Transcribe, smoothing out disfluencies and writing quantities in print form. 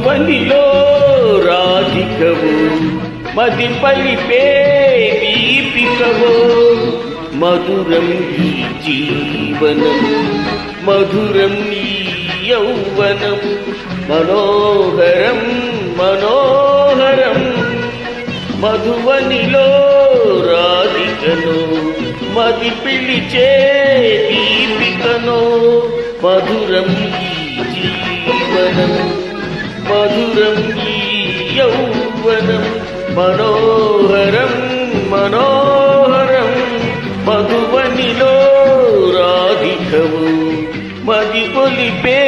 మధువనిలో రాధికవు మది పలిపే దీపికవో మధురం ఈ జీవనం మధురం ఈ యౌవనం మనోహరం మనోహరం మధువనిలో రాధికను మది పిలిచే దీపికను మధురం ఈ జీవనం మధురం ఈ యౌవనం మనోహరం మనోహరం మధువనిలో రాధికవు మది పొలిపే